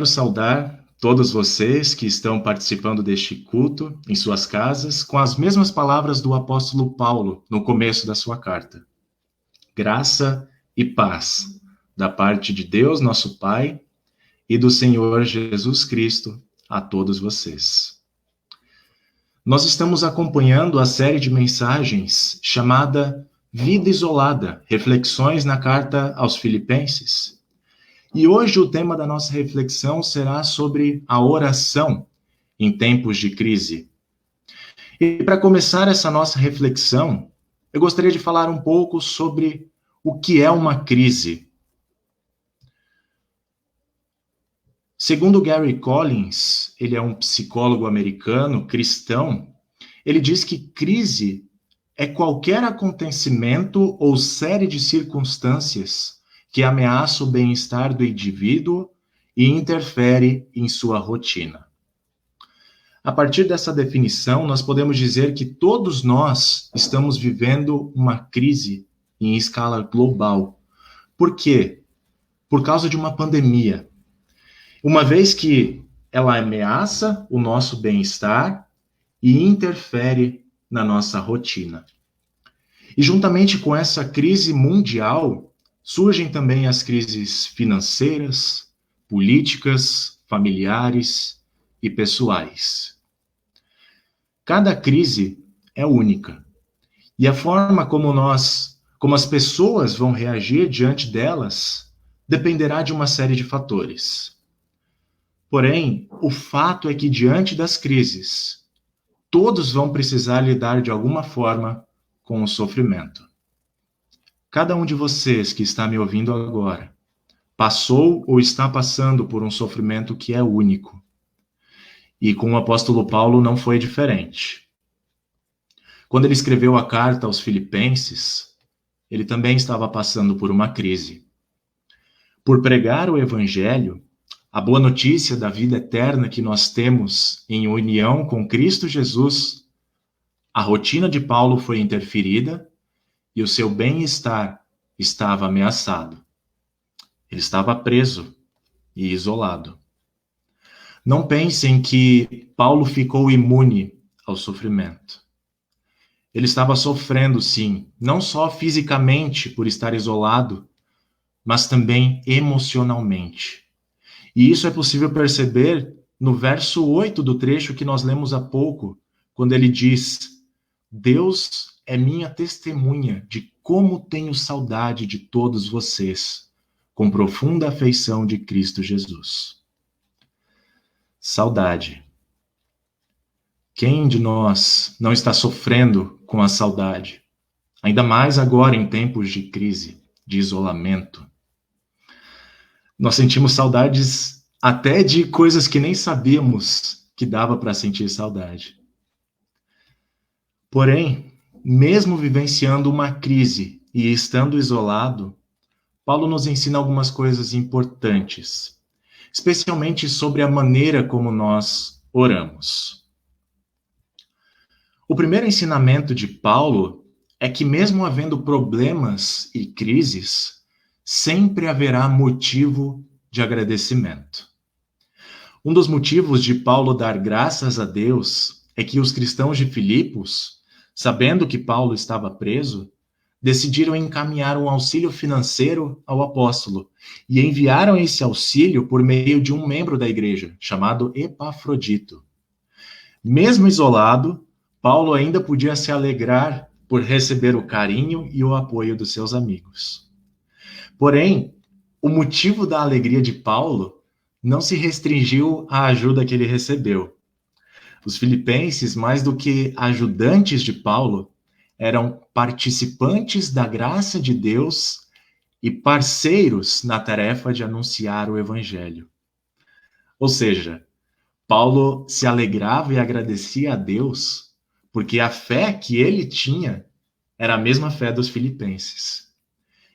Saudar todos vocês que estão participando deste culto em suas casas com as mesmas palavras do apóstolo Paulo no começo da sua carta. Graça e paz da parte de Deus, nosso Pai, e do Senhor Jesus Cristo a todos vocês. Nós estamos acompanhando a série de mensagens chamada Vida Isolada, Reflexões na Carta aos Filipenses. E hoje o tema da nossa reflexão será sobre a oração em tempos de crise. E para começar essa nossa reflexão, eu gostaria de falar um pouco sobre o que é uma crise. Segundo Gary Collins, ele é um psicólogo americano, cristão, ele diz que crise é qualquer acontecimento ou série de circunstâncias que ameaça o bem-estar do indivíduo e interfere em sua rotina. A partir dessa definição, nós podemos dizer que todos nós estamos vivendo uma crise em escala global. Por quê? Por causa de uma pandemia. Uma vez que ela ameaça o nosso bem-estar e interfere na nossa rotina. E juntamente com essa crise mundial, surgem também as crises financeiras, políticas, familiares e pessoais. Cada crise é única. E a forma como as pessoas vão reagir diante delas, dependerá de uma série de fatores. Porém, o fato é que diante das crises, todos vão precisar lidar de alguma forma com o sofrimento. Cada um de vocês que está me ouvindo agora passou ou está passando por um sofrimento que é único. E com o apóstolo Paulo não foi diferente. Quando ele escreveu a carta aos Filipenses, ele também estava passando por uma crise. Por pregar o evangelho, a boa notícia da vida eterna que nós temos em união com Cristo Jesus, a rotina de Paulo foi interferida e o seu bem-estar estava ameaçado. Ele estava preso e isolado. Não pensem que Paulo ficou imune ao sofrimento. Ele estava sofrendo, sim, não só fisicamente por estar isolado, mas também emocionalmente. E isso é possível perceber no verso 8 do trecho que nós lemos há pouco, quando ele diz: Deus é minha testemunha de como tenho saudade de todos vocês, com profunda afeição de Cristo Jesus. Saudade. Quem de nós não está sofrendo com a saudade? Ainda mais agora em tempos de crise, de isolamento. Nós sentimos saudades até de coisas que nem sabíamos que dava para sentir saudade. Porém, mesmo vivenciando uma crise e estando isolado, Paulo nos ensina algumas coisas importantes, especialmente sobre a maneira como nós oramos. O primeiro ensinamento de Paulo é que, mesmo havendo problemas e crises, sempre haverá motivo de agradecimento. Um dos motivos de Paulo dar graças a Deus é que os cristãos de Filipos, sabendo que Paulo estava preso, decidiram encaminhar um auxílio financeiro ao apóstolo e enviaram esse auxílio por meio de um membro da igreja, chamado Epafrodito. Mesmo isolado, Paulo ainda podia se alegrar por receber o carinho e o apoio dos seus amigos. Porém, o motivo da alegria de Paulo não se restringiu à ajuda que ele recebeu. Os filipenses, mais do que ajudantes de Paulo, eram participantes da graça de Deus e parceiros na tarefa de anunciar o evangelho. Ou seja, Paulo se alegrava e agradecia a Deus porque a fé que ele tinha era a mesma fé dos filipenses.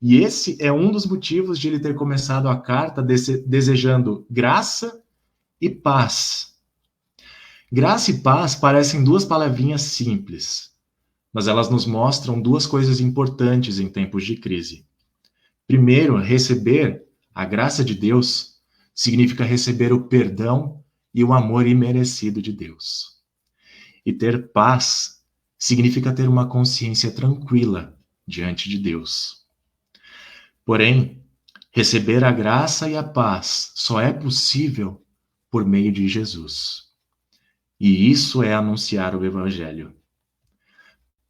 E esse é um dos motivos de ele ter começado a carta desejando graça e paz. Graça e paz parecem duas palavrinhas simples, mas elas nos mostram duas coisas importantes em tempos de crise. Primeiro, receber a graça de Deus significa receber o perdão e o amor imerecido de Deus. E ter paz significa ter uma consciência tranquila diante de Deus. Porém, receber a graça e a paz só é possível por meio de Jesus. E isso é anunciar o Evangelho.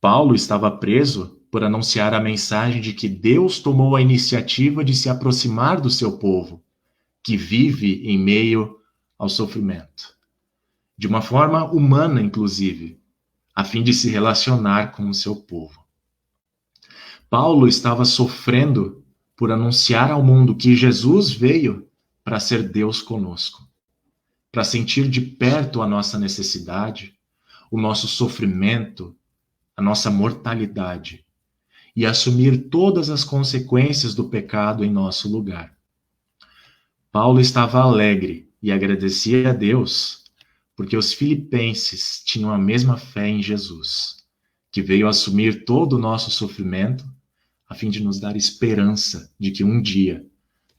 Paulo estava preso por anunciar a mensagem de que Deus tomou a iniciativa de se aproximar do seu povo, que vive em meio ao sofrimento. De uma forma humana, inclusive, a fim de se relacionar com o seu povo. Paulo estava sofrendo por anunciar ao mundo que Jesus veio para ser Deus conosco, para sentir de perto a nossa necessidade, o nosso sofrimento, a nossa mortalidade e assumir todas as consequências do pecado em nosso lugar. Paulo estava alegre e agradecia a Deus porque os filipenses tinham a mesma fé em Jesus, que veio assumir todo o nosso sofrimento a fim de nos dar esperança de que um dia,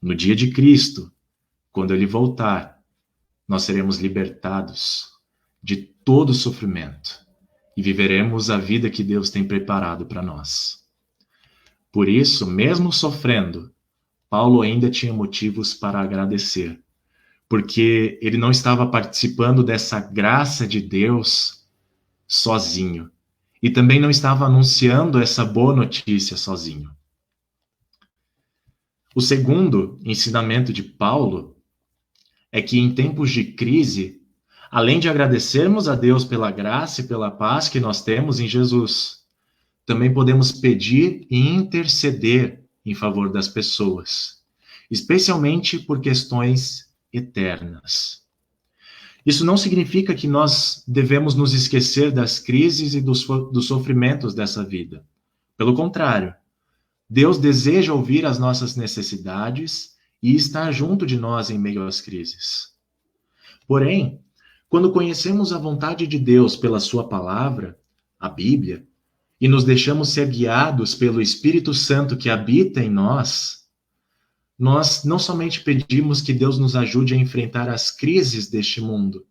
no dia de Cristo, quando ele voltar, nós seremos libertados de todo o sofrimento e viveremos a vida que Deus tem preparado para nós. Por isso, mesmo sofrendo, Paulo ainda tinha motivos para agradecer, porque ele não estava participando dessa graça de Deus sozinho, e também não estava anunciando essa boa notícia sozinho. O segundo ensinamento de Paulo é que em tempos de crise, além de agradecermos a Deus pela graça e pela paz que nós temos em Jesus, também podemos pedir e interceder em favor das pessoas, especialmente por questões eternas. Isso não significa que nós devemos nos esquecer das crises e dos sofrimentos dessa vida. Pelo contrário, Deus deseja ouvir as nossas necessidades e estar junto de nós em meio às crises. Porém, quando conhecemos a vontade de Deus pela sua palavra, a Bíblia, e nos deixamos ser guiados pelo Espírito Santo que habita em nós não somente pedimos que Deus nos ajude a enfrentar as crises deste mundo,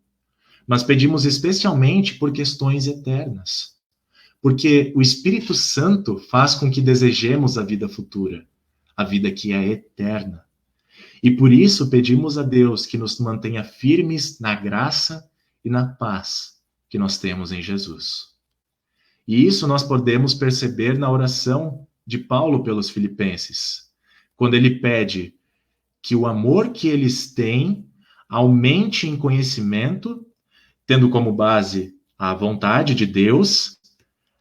mas pedimos especialmente por questões eternas. Porque o Espírito Santo faz com que desejemos a vida futura, a vida que é eterna. E por isso pedimos a Deus que nos mantenha firmes na graça e na paz que nós temos em Jesus. E isso nós podemos perceber na oração de Paulo pelos filipenses, quando ele pede que o amor que eles têm aumente em conhecimento, tendo como base a vontade de Deus,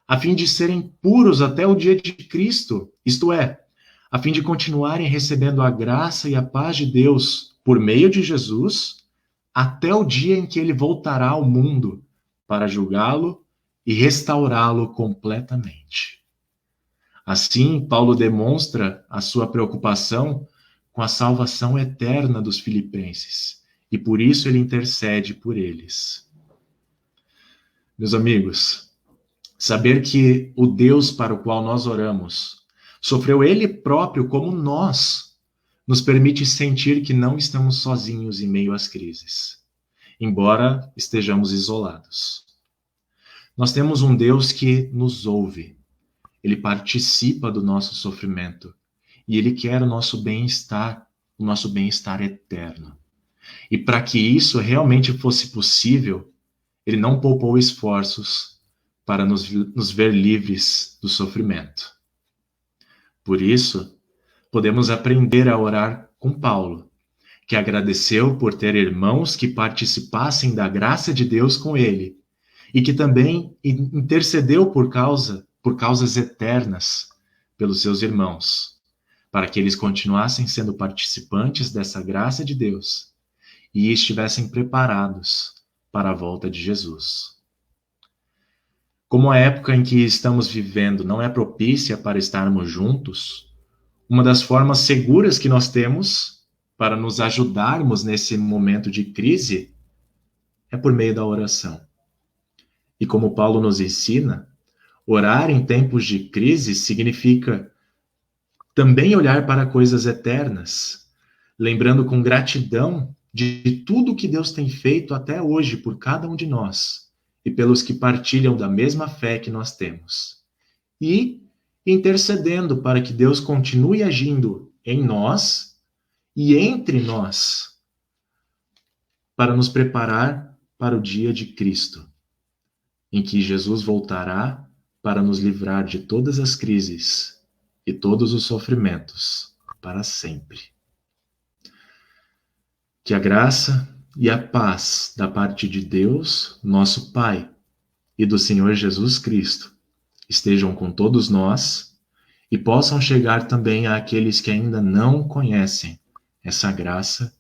a fim de serem puros até o dia de Cristo, isto é, a fim de continuarem recebendo a graça e a paz de Deus por meio de Jesus, até o dia em que ele voltará ao mundo para julgá-lo e restaurá-lo completamente. Assim, Paulo demonstra a sua preocupação com a salvação eterna dos filipenses, e por isso ele intercede por eles. Meus amigos, saber que o Deus para o qual nós oramos sofreu ele próprio como nós, nos permite sentir que não estamos sozinhos em meio às crises, embora estejamos isolados. Nós temos um Deus que nos ouve, ele participa do nosso sofrimento e ele quer o nosso bem-estar eterno. E para que isso realmente fosse possível, ele não poupou esforços para nos ver livres do sofrimento. Por isso, podemos aprender a orar com Paulo, que agradeceu por ter irmãos que participassem da graça de Deus com ele, e que também intercedeu por causas eternas pelos seus irmãos, para que eles continuassem sendo participantes dessa graça de Deus e estivessem preparados para a volta de Jesus. Como a época em que estamos vivendo não é propícia para estarmos juntos, uma das formas seguras que nós temos para nos ajudarmos nesse momento de crise é por meio da oração. E como Paulo nos ensina, orar em tempos de crise significa também olhar para coisas eternas, lembrando com gratidão de tudo que Deus tem feito até hoje por cada um de nós e pelos que partilham da mesma fé que nós temos. E intercedendo para que Deus continue agindo em nós e entre nós, para nos preparar para o dia de Cristo, em que Jesus voltará para nos livrar de todas as crises e todos os sofrimentos para sempre. Que a graça e a paz da parte de Deus, nosso Pai, e do Senhor Jesus Cristo estejam com todos nós e possam chegar também àqueles que ainda não conhecem essa graça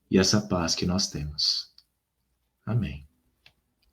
e essa paz que nós temos. Amém.